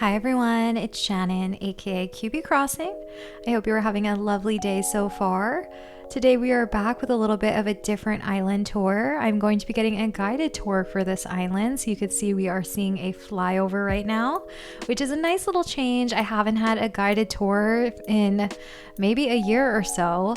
Hi everyone, it's Shannon, aka QB Crossing. I hope you are having a lovely day so far. Today we are back with a little bit of a different island tour. I'm going to be getting a guided tour for this island, so you can see we are seeing a flyover right now, which is a nice little change. I haven't had a guided tour in maybe a year or so.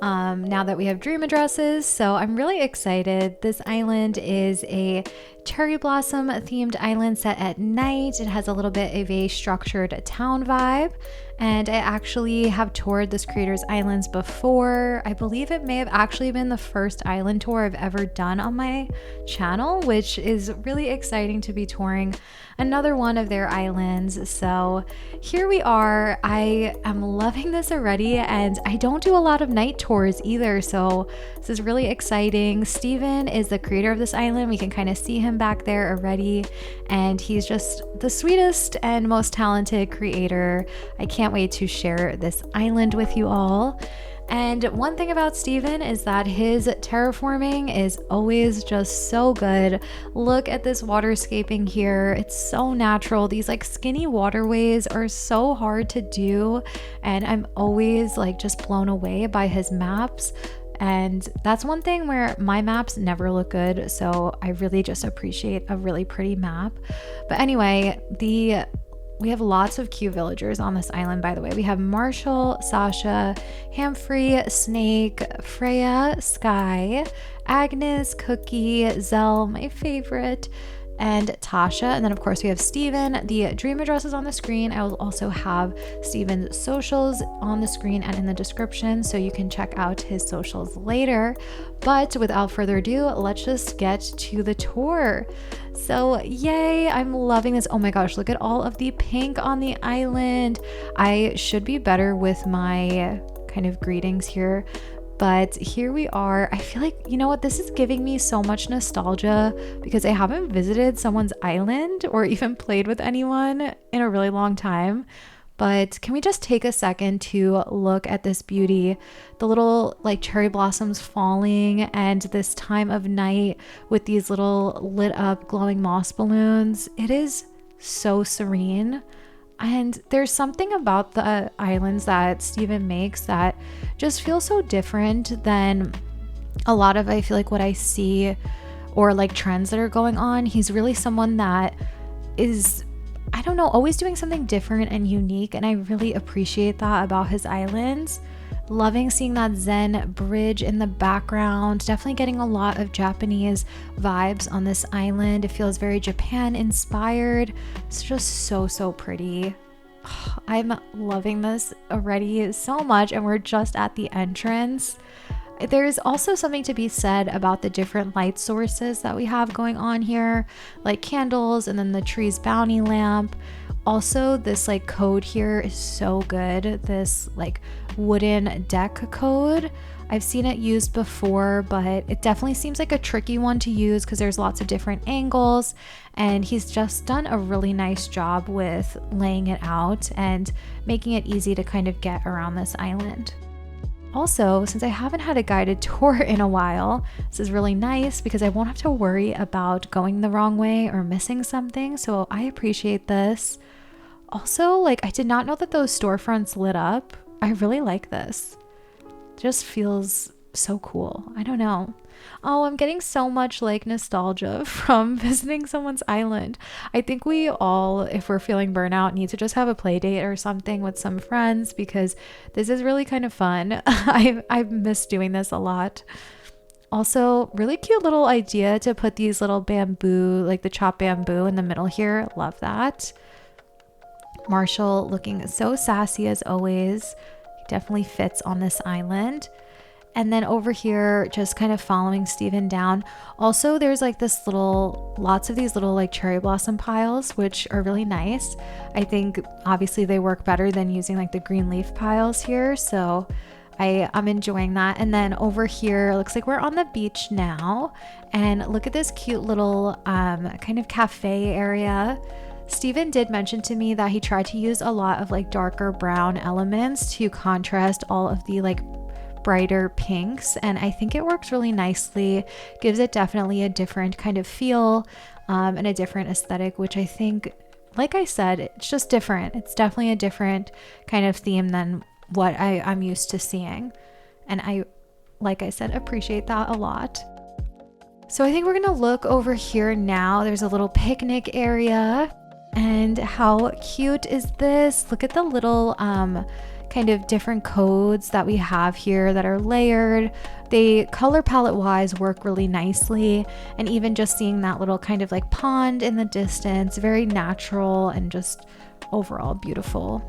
Now that we have dream addresses, so I'm really excited. This island is a cherry blossom themed island set at night. It has a little bit of a structured town vibe, and I actually have toured this creator's islands before. I believe it may have actually been the first island tour I've ever done on my channel, which is really exciting to be touring another one of their islands. So here we are. I am loving this already, and I don't do a lot of night tours either, so this is really exciting. Steven is the creator of this island. We can kind of see him back there already, and he's just the sweetest and most talented creator. I can't wait to share this island with you all. And one thing about Steven is that his terraforming is always just so good. Look at this waterscaping here. It's so natural. These like skinny waterways are so hard to do, and I'm always like just blown away by his maps. And that's one thing where my maps never look good, so I really just appreciate a really pretty map. But anyway, we have lots of cute villagers on this island, by the way. We have Marshall, Sasha, Hamfrey, Snake, Freya, Sky, Agnes, Cookie, Zell, my favorite, and Tasha. And then of course we have Steven. The dream address is on the screen. I will also have Steven's socials on the screen and in the description, so you can check out his socials later. But without further ado, let's just get to the tour. So yay, I'm loving this. Oh my gosh, look at all of the pink on the island. I should be better with my kind of greetings here, but here we are. I feel like, you know what, this is giving me so much nostalgia because I haven't visited someone's island or even played with anyone in a really long time. But can we just take a second to look at this beauty, the little like cherry blossoms falling, and this time of night with these little lit up glowing moss balloons. It is so serene. And there's something about the islands that Steven makes that just feels so different than a lot of, I feel like, what I see or like trends that are going on. He's really someone that is, I don't know, always doing something different and unique, and I really appreciate that about his islands. Loving seeing that Zen bridge in the background. Definitely getting a lot of Japanese vibes on this island. It feels very Japan inspired. It's just so pretty. I'm loving this already so much, and we're just at the entrance. There is also something to be said about the different light sources that we have going on here, like candles and then the tree's bounty lamp. Also, this like code here is so good. This like wooden deck code. I've seen it used before, but it definitely seems like a tricky one to use because there's lots of different angles, and he's just done a really nice job with laying it out and making it easy to kind of get around this island. Also, since I haven't had a guided tour in a while, this is really nice because I won't have to worry about going the wrong way or missing something, so I appreciate this. Also, like, I did not know that those storefronts lit up. I really like this. It just feels so cool. I don't know. Oh, I'm getting so much like nostalgia from visiting someone's island. I think we all, if we're feeling burnout, need to just have a play date or something with some friends because this is really kind of fun. I've missed doing this a lot. Also, really cute little idea to put these little bamboo, like the chopped bamboo in the middle here. Love that. Marshall looking so sassy as always. He definitely fits on this island. And then over here, just kind of following Steven down. Also, there's like this lots of these little like cherry blossom piles, which are really nice. I think obviously they work better than using like the green leaf piles here. So I'm enjoying that. And then over here, looks like we're on the beach now. And look at this cute little kind of cafe area. Steven did mention to me that he tried to use a lot of like darker brown elements to contrast all of the like brighter pinks, and I think it works really nicely. Gives it definitely a different kind of feel and a different aesthetic, which I think like I said, it's just different. It's definitely a different kind of theme than what I'm used to seeing. And I, like I said, appreciate that a lot. So I think we're gonna look over here now. There's a little picnic area. And how cute is this? Look at the little kind of different codes that we have here that are layered. They color palette wise work really nicely. And even just seeing that little kind of like pond in the distance, very natural and just overall beautiful.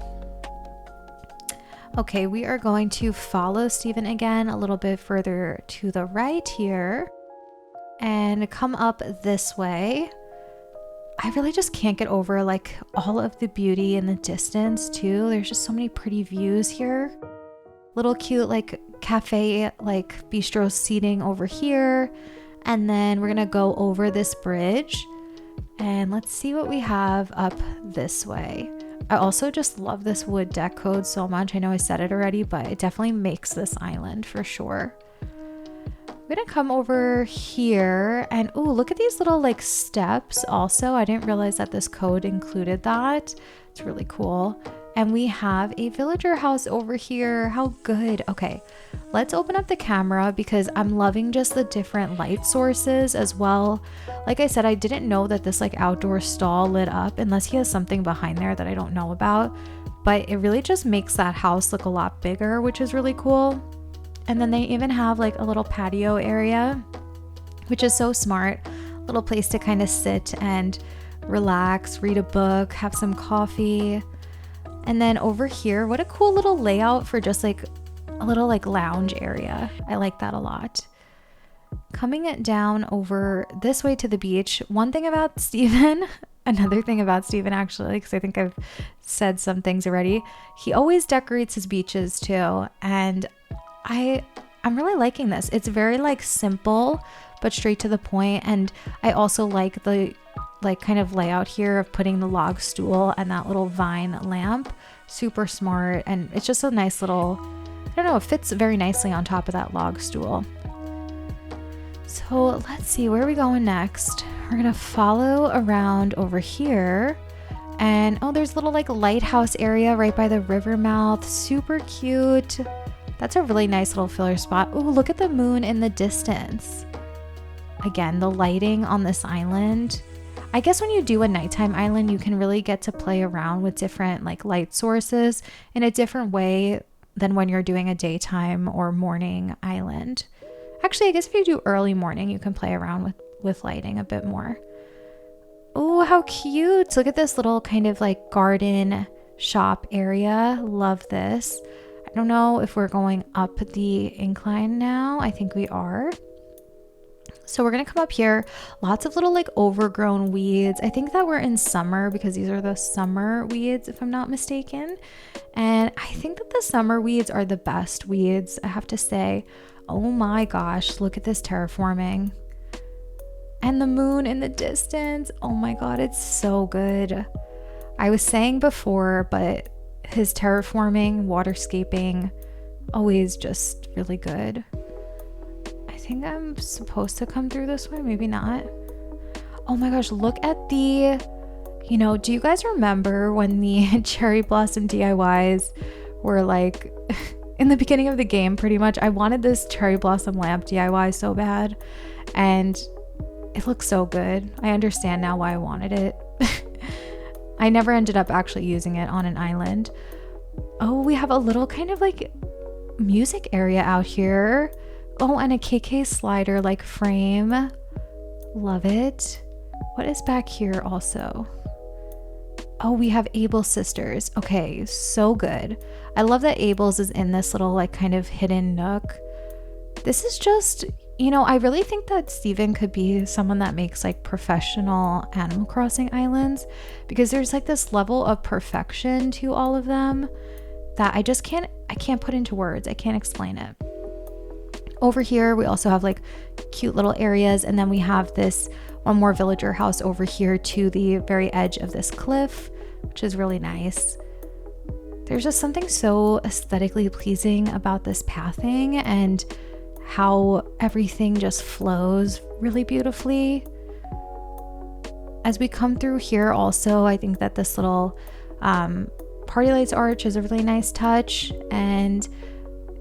Okay, we are going to follow Steven again a little bit further to the right here and come up this way. I really just can't get over like all of the beauty in the distance too. There's just so many pretty views here. Little cute like cafe, like bistro seating over here. And then we're gonna go over this bridge and let's see what we have up this way. I also just love this wood deck code so much. I know I said it already, but it definitely makes this island for sure. I'm gonna come over here and oh, look at these little like steps also. I didn't realize that this code included that. It's really cool. And we have a villager house over here. How good. Okay, let's open up the camera because I'm loving just the different light sources as well. Like I said, I didn't know that this like outdoor stall lit up unless he has something behind there that I don't know about. But it really just makes that house look a lot bigger, which is really cool. And then they even have like a little patio area, which is so smart. Little place to kind of sit and relax, read a book, have some coffee. And then over here, what a cool little layout for just like a little like lounge area. I like that a lot. Coming it down over this way to the beach. One thing about Steven, another thing about Steven actually, because I think I've said some things already. He always decorates his beaches too. And I'm really liking this. It's very like simple, but straight to the point. And I also like the like kind of layout here of putting the log stool and that little vine lamp. Super smart. And it's just a nice little, I don't know, it fits very nicely on top of that log stool. So let's see, where are we going next? We're gonna follow around over here. And oh, there's a little like lighthouse area right by the river mouth. Super cute. That's a really nice little filler spot. Oh, look at the moon in the distance. Again, the lighting on this island. I guess when you do a nighttime island, you can really get to play around with different like light sources in a different way than when you're doing a daytime or morning island. Actually, I guess if you do early morning, you can play around with lighting a bit more. Oh, how cute. Look at this little kind of like garden shop area. Love this. I don't know if we're going up the incline now. I think we are. So we're going to come up here. Lots of little like overgrown weeds. I think that we're in summer because these are the summer weeds, if I'm not mistaken. And I think that the summer weeds are the best weeds, I have to say. Oh my gosh, look at this terraforming. And the moon in the distance. Oh my God, it's so good. I was saying before, but his terraforming, waterscaping, always just really good. I think I'm supposed to come through this way, maybe not. Oh my gosh, look at the, do you guys remember when the cherry blossom DIYs were like in the beginning of the game pretty much? I wanted this cherry blossom lamp DIY so bad and it looks so good. I understand now why I wanted it. I never ended up actually using it on an island. Oh, we have a little kind of like music area out here. Oh, and a KK slider like frame. Love it. What is back here also? Oh, we have Able Sisters. Okay, so good. I love that Abel's is in this little like kind of hidden nook. This is just, I really think that Steven could be someone that makes like professional Animal Crossing islands because there's like this level of perfection to all of them that I can't put into words. I can't explain it. Over here, we also have like cute little areas. And then we have this one more villager house over here to the very edge of this cliff, which is really nice. There's just something so aesthetically pleasing about this pathing and how everything just flows really beautifully. as we come through here also, I think that this little party lights arch is a really nice touch, and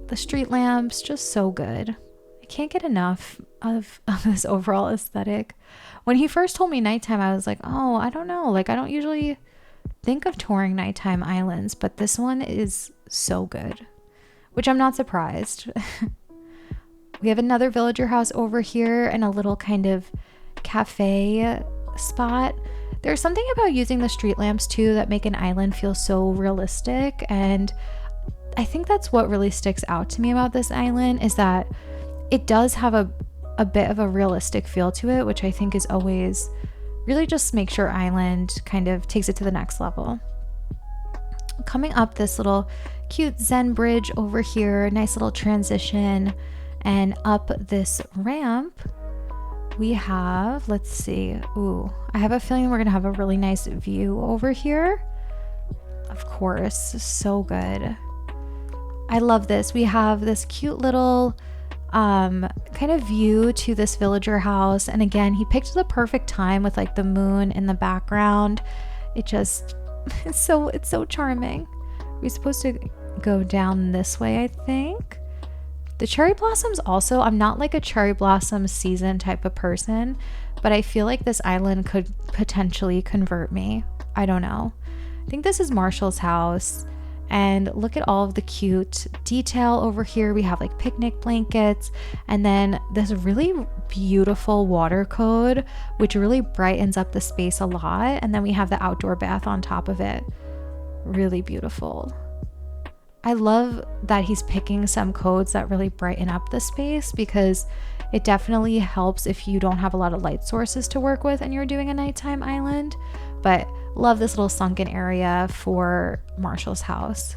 the street lamps just so good. I can't get enough of this overall aesthetic. When he first told me nighttime, I was like, oh, I don't know. Like, I don't usually think of touring nighttime islands, but this one is so good, which I'm not surprised. We have another villager house over here and a little kind of cafe spot. There's something about using the street lamps too that make an island feel so realistic, and I think that's what really sticks out to me about this island, is that it does have a bit of a realistic feel to it, which I think is always really just makes your island kind of takes it to the next level. Coming up this little cute Zen bridge over here, nice little transition, and up this ramp we have, let's see, ooh, I have a feeling we're gonna have a really nice view over here. Of course, so good. I love this. We have this cute little kind of view to this villager house, and again, he picked the perfect time with like the moon in the background. It just it's so charming. We're supposed to go down this way, I think. The cherry blossoms also, I'm not like a cherry blossom season type of person, but I feel like this island could potentially convert me. I don't know. I think this is Marshall's house, and look at all of the cute detail over here. We have like picnic blankets, and then this really beautiful water code, which really brightens up the space a lot. And then we have the outdoor bath on top of it. Really beautiful. I love that he's picking some codes that really brighten up the space, because it definitely helps if you don't have a lot of light sources to work with and you're doing a nighttime island. But love this little sunken area for Marshall's house.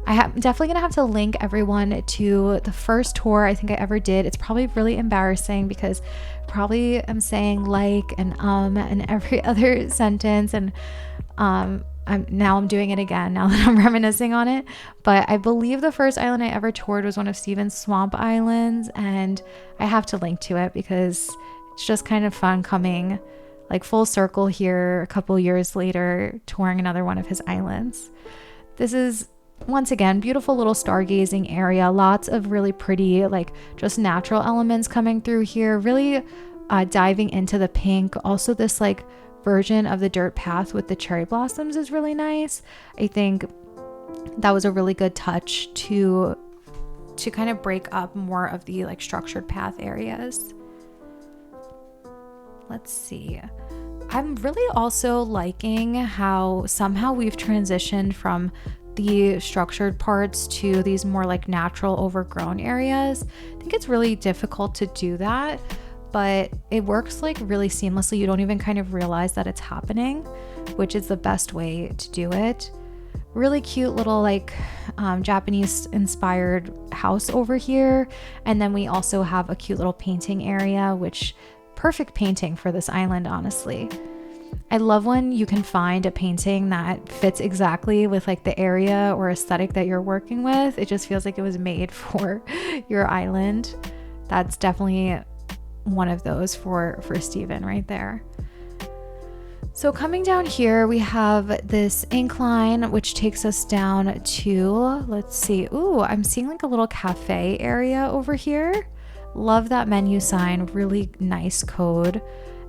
I'm definitely gonna have to link everyone to the first tour I think I ever did. It's probably really embarrassing because probably I'm saying like and in every other sentence, and I'm doing it again now that I'm reminiscing on it. But I believe the first island I ever toured was one of Steven's swamp islands, and I have to link to it because it's just kind of fun coming like full circle here a couple years later, touring another one of his islands. This is once again beautiful little stargazing area, lots of really pretty like just natural elements coming through here, really diving into the pink. Also this like version of the dirt path with the cherry blossoms is really nice. I think that was a really good touch to kind of break up more of the like structured path areas. Let's see. I'm really also liking how somehow we've transitioned from the structured parts to these more like natural overgrown areas. I think it's really difficult to do that, but it works like really seamlessly. You don't even kind of realize that it's happening, which is the best way to do it. Really cute little like Japanese inspired house over here. And then we also have a cute little painting area, which perfect painting for this island, honestly. I love when you can find a painting that fits exactly with like the area or aesthetic that you're working with. It just feels like it was made for your island. That's definitely one of those for Steven right there. So coming down here, we have this incline, which takes us down to, let's see. Ooh, I'm seeing like a little cafe area over here. Love that menu sign, really nice code.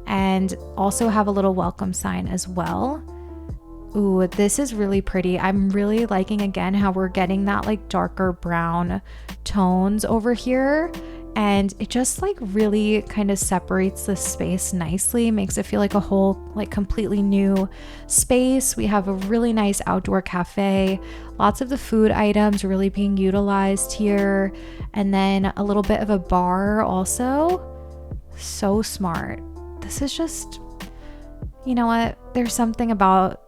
And also have a little welcome sign as well. Ooh, this is really pretty. I'm really liking again how we're getting that like darker brown tones over here. And it just like really kind of separates the space nicely, makes it feel like a whole like completely new space. We have a really nice outdoor cafe, lots of the food items really being utilized here, and then a little bit of a bar also. So smart. This is just, you know what, there's something about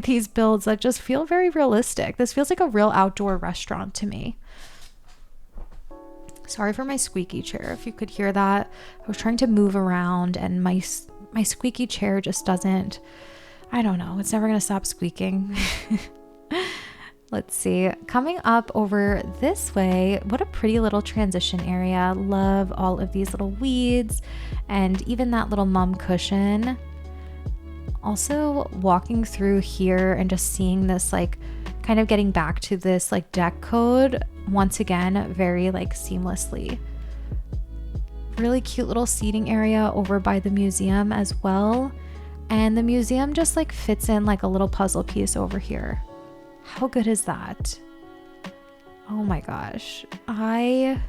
these builds that just feel very realistic. This feels like a real outdoor restaurant to me. Sorry for my squeaky chair, if you could hear that. I was trying to move around and my squeaky chair just doesn't, I don't know, it's never gonna stop squeaking. Let's see, coming up over this way, what a pretty little transition area. Love all of these little weeds and even that little mum cushion. Also walking through here and just seeing this, like kind of getting back to this like deck code once again, very like seamlessly. Really cute little seating area over by the museum as well. And the museum just like fits in like a little puzzle piece over here. How good is that? Oh my gosh. I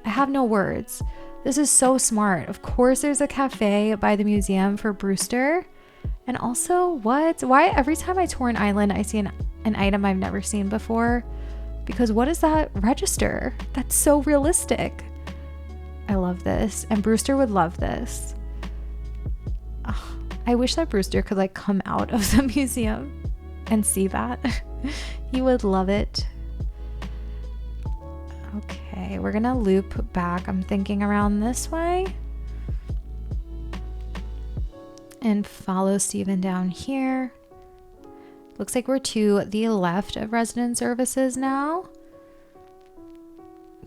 have no words. This is so smart. Of course there's a cafe by the museum for Brewster. And also why every time I tour an island I see an item I've never seen before? Because what is that register? That's so realistic. I love this, and Brewster would love this. Oh, I wish that Brewster could like come out of the museum and see that. He would love it. Okay, we're gonna loop back. I'm thinking around this way and follow Steven down here. Looks like we're to the left of resident services now.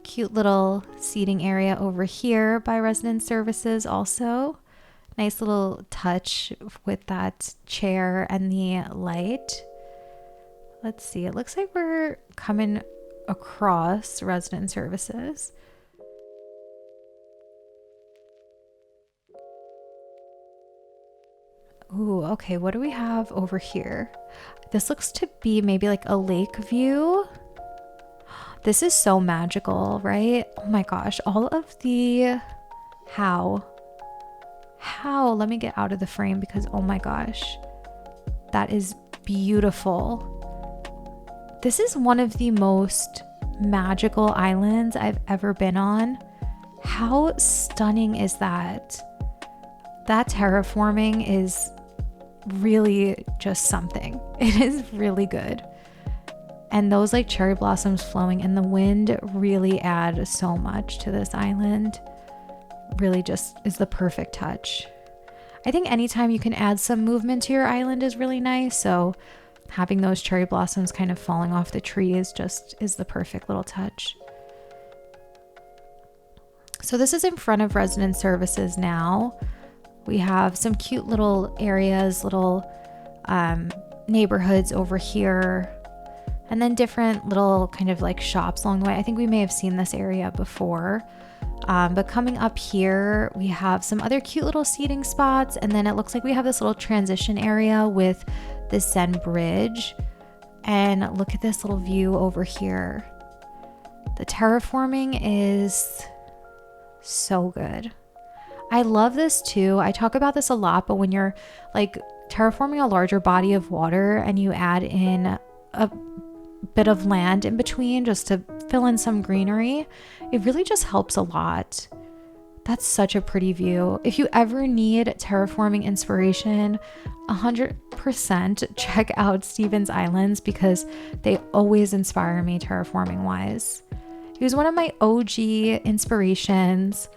Cute little seating area over here by resident services also. Nice little touch with that chair and the light. Let's see, it looks like we're coming across resident services. Ooh, okay, what do we have over here? This looks to be maybe like a lake view. This is so magical, right? Oh my gosh, all of the... How? Let me get out of the frame because oh my gosh, that is beautiful. This is one of the most magical islands I've ever been on. How stunning is that? That terraforming is really just something. It is really good. And those like cherry blossoms flowing in the wind really add so much to this island. Really just is the perfect touch. I think anytime you can add some movement to your island is really nice. So having those cherry blossoms kind of falling off the tree is the perfect little touch. So this is in front of resident services now. We have some cute little areas, little neighborhoods over here, and then different little kind of like shops along the way. I think we may have seen this area before, but coming up here, we have some other cute little seating spots, and then it looks like we have this little transition area with this Zen bridge. And look at this little view over here. The terraforming is so good. I love this too. I talk about this a lot, but when you're like terraforming a larger body of water and you add in a bit of land in between just to fill in some greenery, it really just helps a lot. That's such a pretty view. If you ever need terraforming inspiration, 100% check out Steven's Islands because they always inspire me terraforming wise. He was one of my OG inspirations.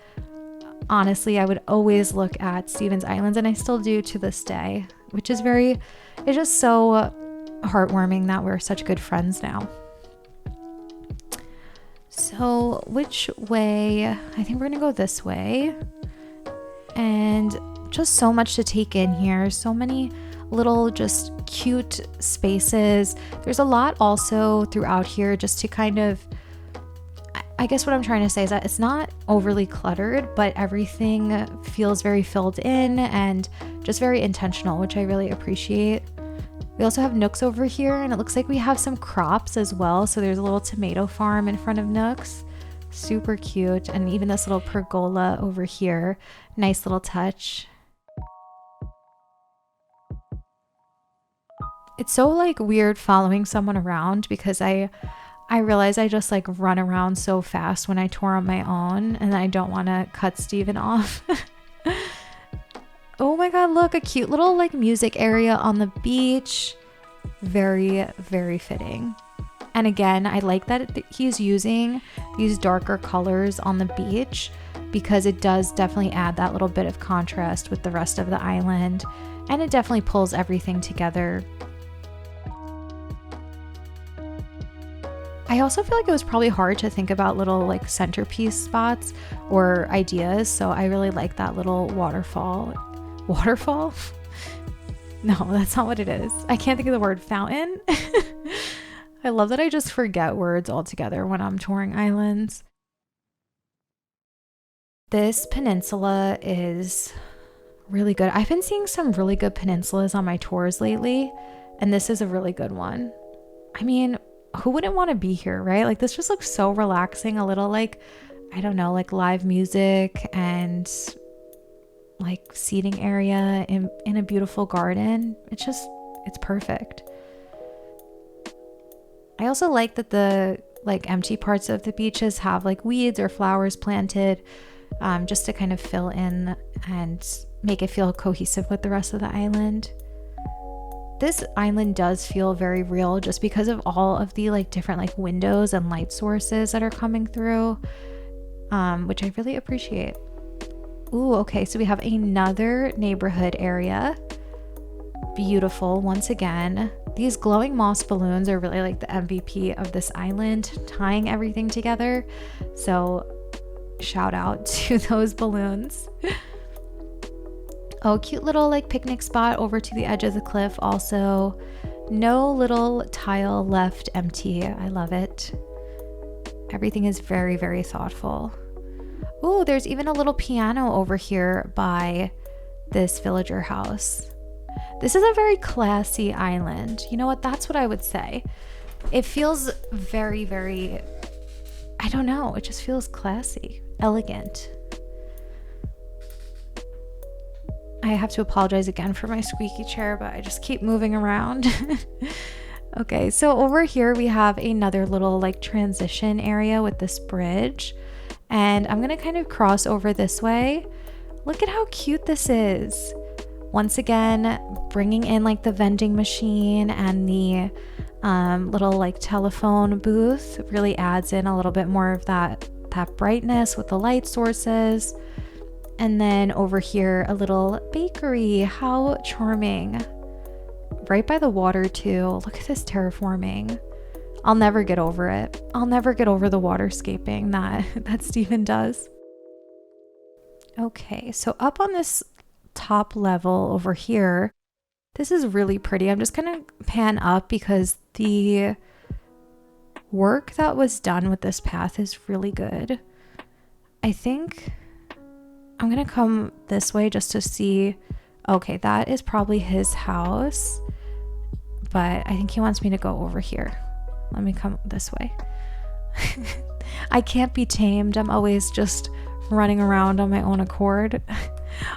Honestly, I would always look at Steven's Islands, and I still do to this day, which is it's just so heartwarming that we're such good friends now. So which way? I think we're gonna go this way. And just so much to take in here. So many little just cute spaces. There's a lot also throughout here just to kind of, I guess what I'm trying to say is that it's not overly cluttered, but everything feels very filled in and just very intentional, which I really appreciate. We also have Nooks over here, and it looks like we have some crops as well. So there's a little tomato farm in front of Nooks. Super cute. And even this little pergola over here. Nice little touch. It's so like weird following someone around because I realize I just like run around so fast when I tour on my own, and I don't want to cut Steven off. Oh my god, look, a cute little like music area on the beach. Very, very fitting. And again, I like that he's using these darker colors on the beach because it does definitely add that little bit of contrast with the rest of the island, and it definitely pulls everything together. I also feel like it was probably hard to think about little like centerpiece spots or ideas, so I really like that little waterfall No, that's not what it is. I can't think of the word fountain. I love that I just forget words altogether when I'm touring islands. This peninsula is really good. I've been seeing some really good peninsulas on my tours lately, and this is a really good one. I mean, who wouldn't want to be here, right? Like, this just looks so relaxing, a little like, I don't know, like live music and like seating area in a beautiful garden. It's perfect. I also like that the like empty parts of the beaches have like weeds or flowers planted, just to kind of fill in and make it feel cohesive with the rest of the island. This island does feel very real just because of all of the like different like windows and light sources that are coming through, which I really appreciate. Ooh, okay, so we have another neighborhood area. Beautiful once again. These glowing moss balloons are really like the MVP of this island, tying everything together. So shout out to those balloons. Oh, cute little like picnic spot over to the edge of the cliff also. No little tile left empty. I love it. Everything is very, very thoughtful. Oh, there's even a little piano over here by this villager house. This is a very classy island. You know what? That's what I would say. It feels very, very, I don't know. It just feels classy, elegant. I have to apologize again for my squeaky chair, but I just keep moving around. Okay, so over here we have another little like transition area with this bridge. And I'm gonna kind of cross over this way. Look at how cute this is. Once again, bringing in like the vending machine and the little like telephone booth really adds in a little bit more of that brightness with the light sources. And then over here, a little bakery. How charming. Right by the water too. Look at this terraforming. I'll never get over it. I'll never get over the waterscaping that Steven does. Okay, so up on this top level over here, this is really pretty. I'm just gonna pan up because the work that was done with this path is really good. I think I'm gonna come this way just to see. Okay, that is probably his house, but I think he wants me to go over here. Let me come this way. I can't be tamed. I'm always just running around on my own accord.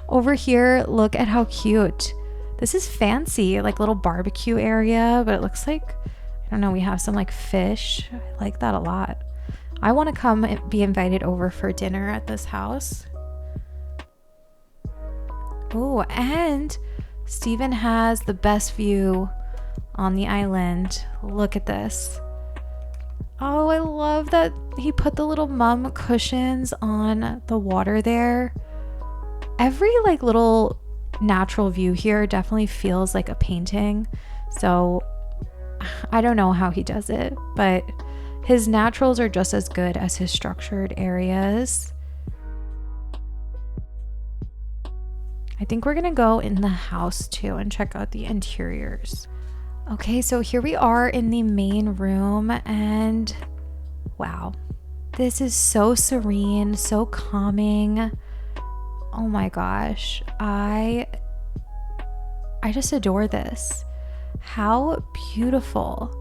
Over here, look at how cute. This is fancy, like little barbecue area, but it looks like, I don't know, we have some like fish. I like that a lot. I want to come and be invited over for dinner at this house. Oh, and Steven has the best view on the island. Look at this. Oh, I love that he put the little mum cushions on the water there. Every like little natural view here definitely feels like a painting. So I don't know how he does it, but his naturals are just as good as his structured areas. I think we're gonna go in the house too and check out the interiors. Okay, so here we are in the main room, and wow, this is so serene, so calming. Oh my gosh, I just adore this. How beautiful.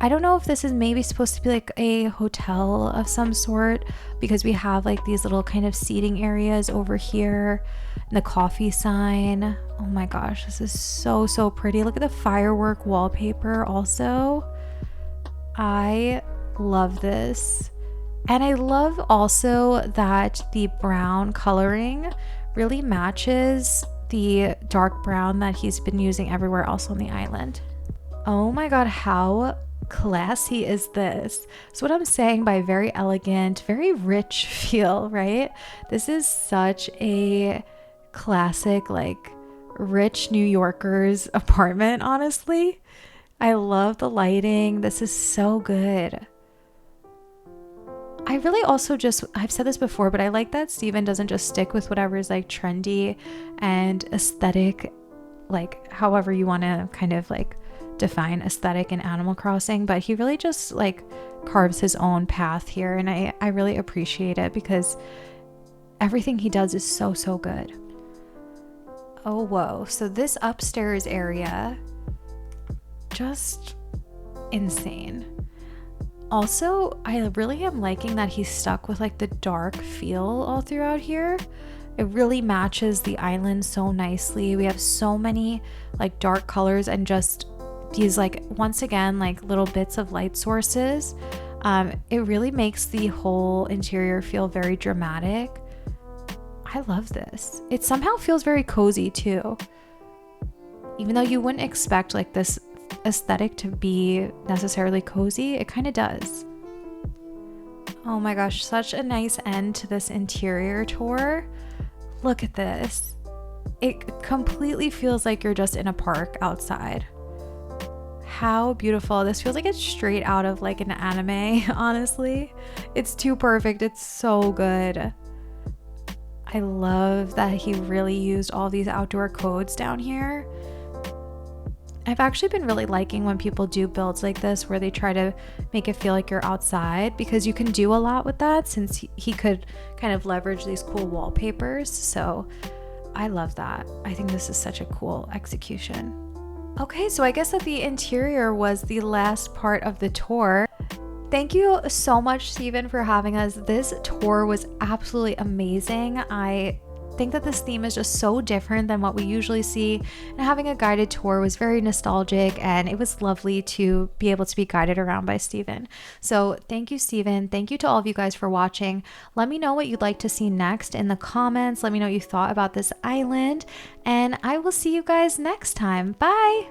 I don't know if this is maybe supposed to be like a hotel of some sort, because we have like these little kind of seating areas over here and the coffee sign. Oh my gosh, this is so pretty. Look at the firework wallpaper also. I love this. And I love also that the brown coloring really matches the dark brown that he's been using everywhere else on the island. Oh my god, how classy is this? So what I'm saying by very elegant, very rich feel, right? This is such a classic, like rich New Yorkers apartment, honestly. I love the lighting. This is so good. I really also I've said this before, but I like that Steven doesn't just stick with whatever is like trendy and aesthetic like however you want to kind of like define aesthetic in Animal Crossing, but he really just like carves his own path here, and I really appreciate it because everything he does is so good. Oh whoa, so this upstairs area, just insane. Also, I really am liking that he's stuck with like the dark feel all throughout here. It really matches the island so nicely. We have so many like dark colors and just these like, once again, like little bits of light sources. It really makes the whole interior feel very dramatic. I love this. It somehow feels very cozy too. Even though you wouldn't expect like this aesthetic to be necessarily cozy, it kind of does. Oh my gosh, such a nice end to this interior tour. Look at this. It completely feels like you're just in a park outside. How beautiful. This feels like it's straight out of like an anime, honestly. It's too perfect. It's so good. I love that he really used all these outdoor codes down here. I've actually been really liking when people do builds like this where they try to make it feel like you're outside, because you can do a lot with that since he could kind of leverage these cool wallpapers. So I love that. I think this is such a cool execution. Okay, so I guess that the interior was the last part of the tour. Thank you so much, Steven, for having us. This tour was absolutely amazing. I think that this theme is just so different than what we usually see, and having a guided tour was very nostalgic, and it was lovely to be able to be guided around by Steven. So thank you, Steven. Thank you to all of you guys for watching. Let me know what you'd like to see next in the comments. Let me know what you thought about this island, and I will see you guys next time. Bye.